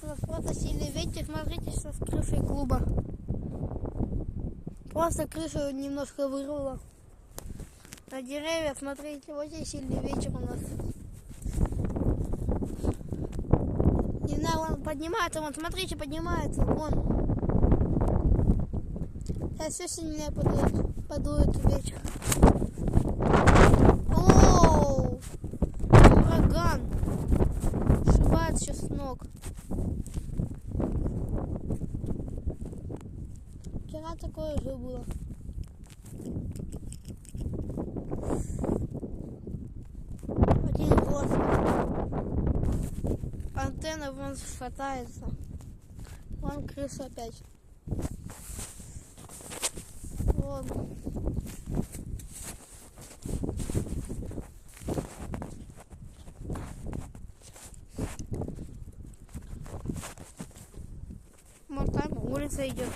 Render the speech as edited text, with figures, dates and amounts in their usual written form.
просто сильный ветер. Смотрите, что с крышей клуба. Просто крышу немножко вырвало. На деревья, смотрите, вот здесь сильный ветер у нас. Не знаю, он поднимается, вон, смотрите, поднимается, вон. Сейчас все сильнее подует ветер. Оу! Ураган! Сшибает сейчас с ног. Вчера такое же было. Один глаз. Антенна вон шатается. Вон крыса опять. Вот. Вот там улица идет.